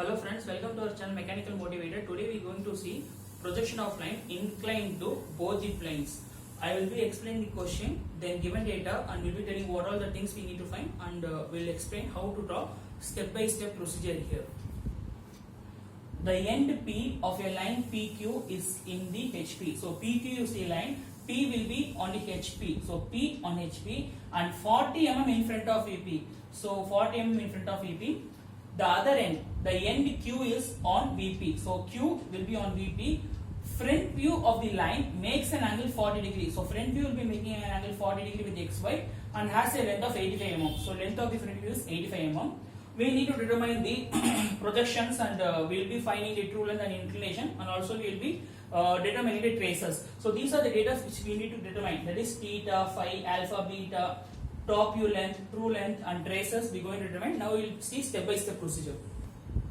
Hello friends, welcome to our channel Mechanical Motivator. Today we are going to see projection of line inclined to both the planes. I will be explaining the question, then given data, and will be telling what all the things we need to find, and will explain how to draw step by step procedure here. The end P of a line PQ is in the HP. So PQ is the line, P will be on the HP. So P on HP and 40 mm in front of VP. So 40 mm in front of VP. The other end, the end Q is on VP. So Q will be on VP. Front view of the line makes an angle 40 degrees. So front view will be making an angle 40 degree with XY and has a length of 85 mm. So length of the front view is 85 mm. We need to determine the projections, and we will be finding the true length and inclination, and also we will be determining the traces. So these are the data which we need to determine, that is theta, phi, alpha, beta, top view length, true length and traces we are going to determine. Now we will see step by step procedure.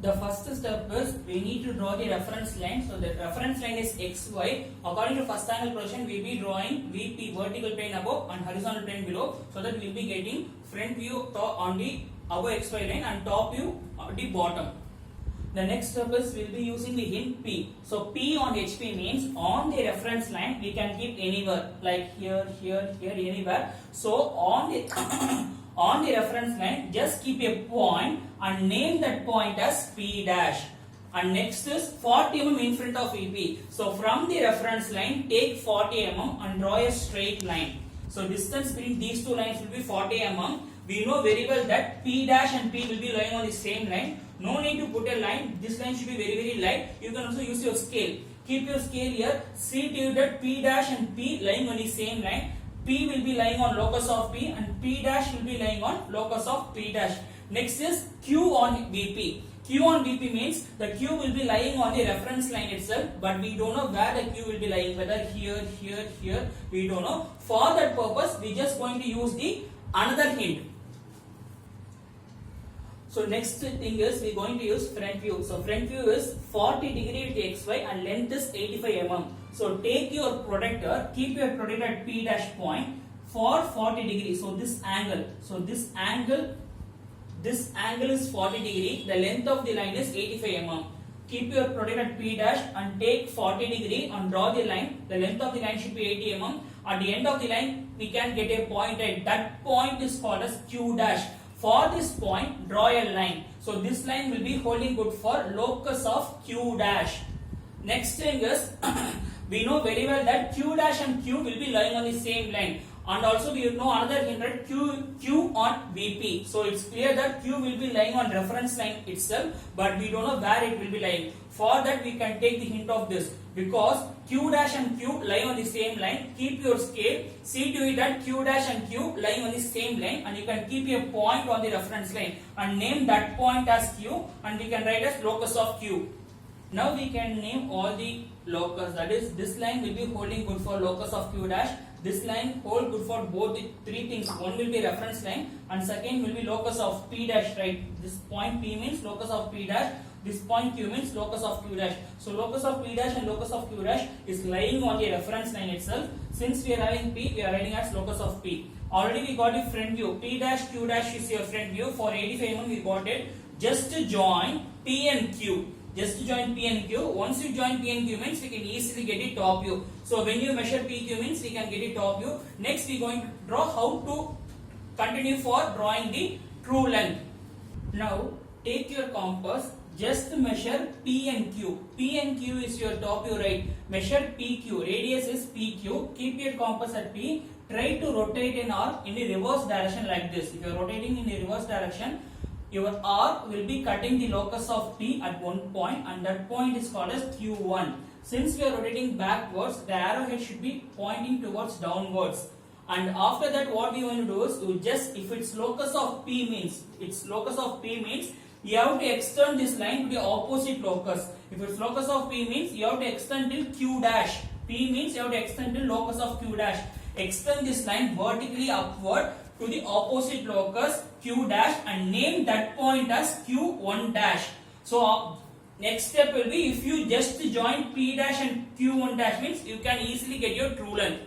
The first step is we need to draw the reference line. So the reference line is XY. According to first angle projection, we will be drawing VP vertical plane above and horizontal plane below, so that we will be getting front view on the above XY line and top view on the bottom. The next step is we will be using the hint P. So P on HP means on the reference line we can keep anywhere, like here, here, here, anywhere. So on the on the reference line, just keep a point and name that point as P dash. And next is 40 mm in front of VP. So from the reference line, take 40 mm and draw a straight line. So distance between these two lines will be 40 mm. We know very well that P dash and P will be lying on the same line. No need to put a line. This line should be very light. You can also use your scale. Keep your scale here. See to it that P dash and P lying on the same line. P will be lying on locus of P and P dash will be lying on locus of P dash. Next is Q on VP. Q on VP means the Q will be lying on the reference line itself, but we don't know where the Q will be lying, whether here, here, here, we don't know. For that purpose, we just going to use the another hint. So next thing is we are going to use front view. So front view is 40 degree with XY and length is 85 mm. So take your protractor, keep your protractor at P dash point for 40 degree. So this angle is 40 degree. The length of the line is 85 mm. Keep your protractor at P dash and take 40 degree and draw the line. The length of the line should be 80 mm. At the end of the line, we can get a point, right? That point is called as Q dash. For this point, draw a line. So this line will be holding good for locus of Q dash. Next thing is, we know very well that Q dash and Q will be lying on the same line. And also we know another hint, that Q on VP. So it's clear that Q will be lying on reference line itself, but we don't know where it will be lying. For that we can take the hint of this. Because Q dash and Q lie on the same line, keep your scale, see to it that Q dash and Q lying on the same line, and you can keep a point on the reference line and name that point as Q, and we can write as locus of Q. Now we can name all the locus, that is this line will be holding good for locus of Q dash, this line hold good for both the three things. One will be reference line and second will be locus of P dash, right? This point P means locus of P dash. This point Q means locus of Q dash. So locus of P dash and locus of Q dash is lying on the reference line itself. Since we are having P, we are writing as locus of P. Already we got the front view. P dash Q dash is your front view. For 85 mm we got it. Just to join P and Q. Just to join P and Q. Once you join P and Q means we can easily get it top view. So when you measure PQ means we can get it top view. Next we are going to draw how to continue for drawing the true length. Now take your compass. Just measure P and Q. P and Q is your top view, right? Measure PQ. Radius is PQ. Keep your compass at P. Try to rotate an arc in the reverse direction like this. If you are rotating in the reverse direction, your arc will be cutting the locus of P at one point, and that point is called as Q1. Since we are rotating backwards, the arrowhead should be pointing towards downwards. And after that, what we want to do is, we just, if its locus of P means, you have to extend this line to the opposite locus. If its locus of P means, you have to extend till Q dash. P means you have to extend till locus of Q dash. Extend this line vertically upward to the opposite locus Q dash and name that point as Q1 dash. So next step will be, if you just join P dash and Q1 dash means you can easily get your true length.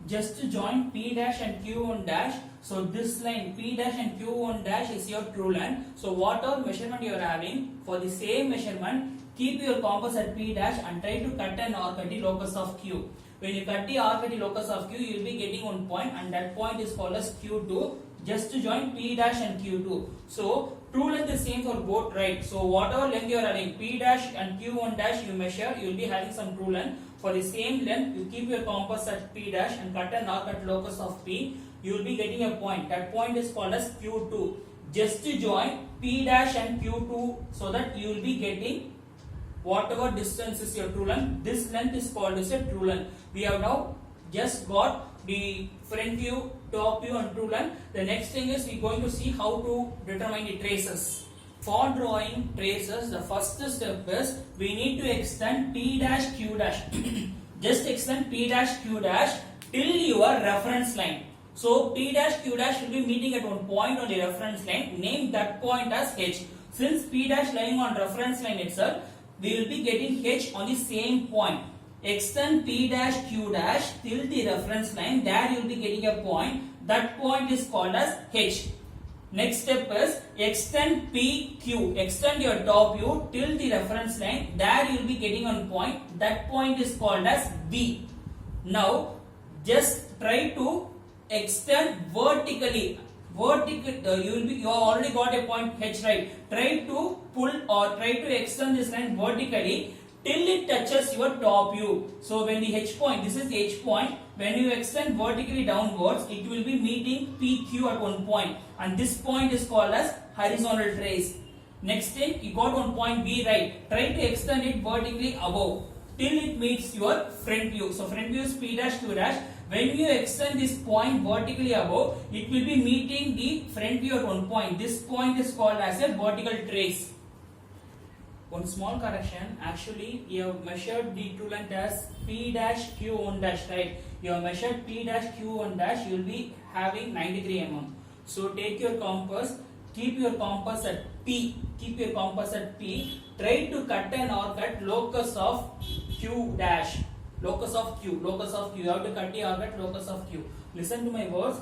Just to join P dash and Q1 dash, So this line P dash and Q1 dash is your true line. So whatever measurement you are having, for the same measurement, keep your compass at P dash and try to cut an arc at the locus of Q. When you cut the arc at the locus of Q, you will be getting one point, and that point is called as Q2. Just to join P dash and Q2. So true length is same for both, right? So whatever length you are having, P dash and Q1 dash you measure, you will be having some true length. For the same length, you keep your compass at P dash and cut an arc at locus of P. You will be getting a point. That point is called as Q2. Just to join P dash and Q2, so that you will be getting whatever distance is your true length. This length is called as a true length. We have now just got the front view, top view and true length. The next thing is we are going to see how to determine the traces. For drawing traces, the first step is we need to extend P dash Q dash. Just extend P dash Q dash till your reference line. So P dash Q dash will be meeting at one point on the reference line. Name that point as H. Since P dash lying on reference line itself, we will be getting H on the same point. Extend P dash Q dash till the reference line. There you will be getting a point. That point is called as H. Next step is extend PQ. Extend your top view till the reference line. There you will be getting one point. That point is called as B. Now just try to extend vertically. You have already got a point H, right? Try to pull or try to extend this line vertically till it touches your top view. So when the H point, this is the H point, when you extend vertically downwards, it will be meeting PQ at one point, and this point is called as horizontal trace. Next thing, you got one point B, right? Try to extend it vertically above till it meets your front view. So front view is P dash Q dash. When you extend this point vertically above, it will be meeting the front view at one point. This point is called as a vertical trace. One small correction, actually you have measured the true length as P dash Q1 dash, right? You have measured P dash Q1 dash, you will be having 93 mm. So take your compass, keep your compass at P, try to cut an arc at locus of Q dash. Locus of Q, you have to cut the arc at locus of Q. Listen to my words,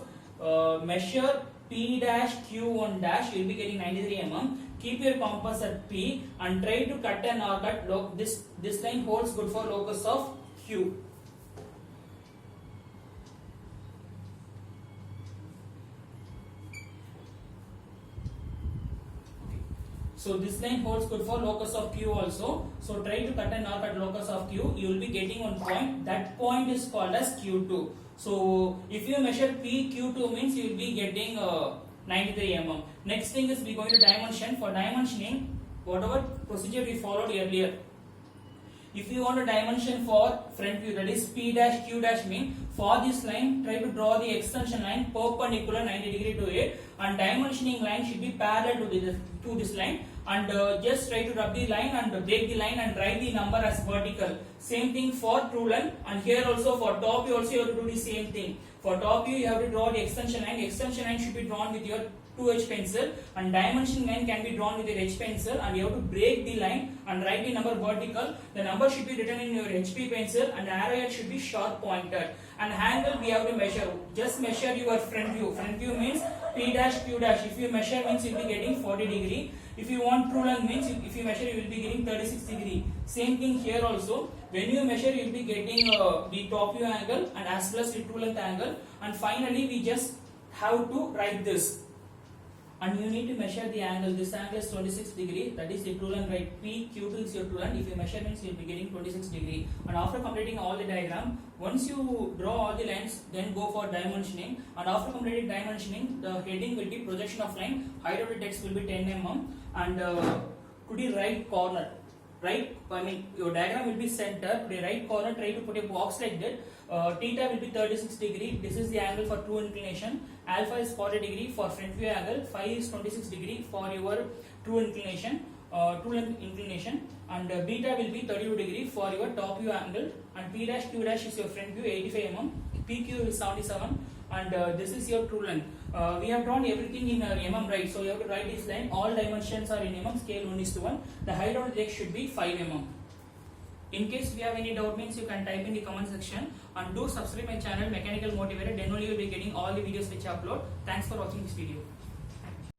measure P dash Q1 dash, you will be getting 93 mm. Keep your compass at P and try to cut an arc at this line holds good for locus of Q. So this line holds good for locus of Q also. So try to cut an arc at locus of Q. You will be getting one point. That point is called as Q2. So if you measure P, Q2 means you will be getting 93 mm. Next thing is we going to dimension. For dimensioning, whatever procedure we followed earlier. If you want a dimension for front view, that is P dash Q dash mean, for this line, try to draw the extension line perpendicular 90 degree to it, and dimensioning line should be parallel to this line, and just try to rub the line and break the line and write the number as vertical. Same thing for true length, and here also for top view also you have to do the same thing. For top view you have to draw the extension line. Extension line should be drawn with your 2H pencil, and dimension line can be drawn with your H pencil, and you have to break the line and write the number vertical. The number should be written in your HP pencil, and the arrow head should be sharp pointed. And angle we have to measure. Just measure your front view. Front view means P dash Q dash. If you measure means you will be getting 40 degree. If you want true length means if you measure you will be getting 36 degree. Same thing here also. When you measure you will be getting the top view angle and as well as the true length angle. And finally we just have to write this. And you need to measure the angle. This angle is 26 degree. That is the true length, right? P, Q2 is your true length. If you measure means you will be getting 26 degree. And after completing all the diagram, once you draw all the lines, then go for dimensioning. And after completing dimensioning, the heading will be projection of line. Height of the text will be 10 mm. And to the right corner, right? I mean your diagram will be center. To the right corner, try to put a box like that. Theta will be 36 degree. This is the angle for true inclination. Alpha is 40 degree for front view angle. Phi is 26 degree for your true inclination, true length inclination. And beta will be 32 degree for your top view angle. And P dash Q dash is your front view 85 mm. PQ is 77. And this is your true length. We have drawn everything in mm, right? So you have to write this line. All dimensions are in mm. Scale 1:1. The height of the text should be 5 mm. In case you have any doubt means you can type in the comment section, and do subscribe my channel Mechanical Motivator, then only you will be getting all the videos which I upload. Thanks for watching this video.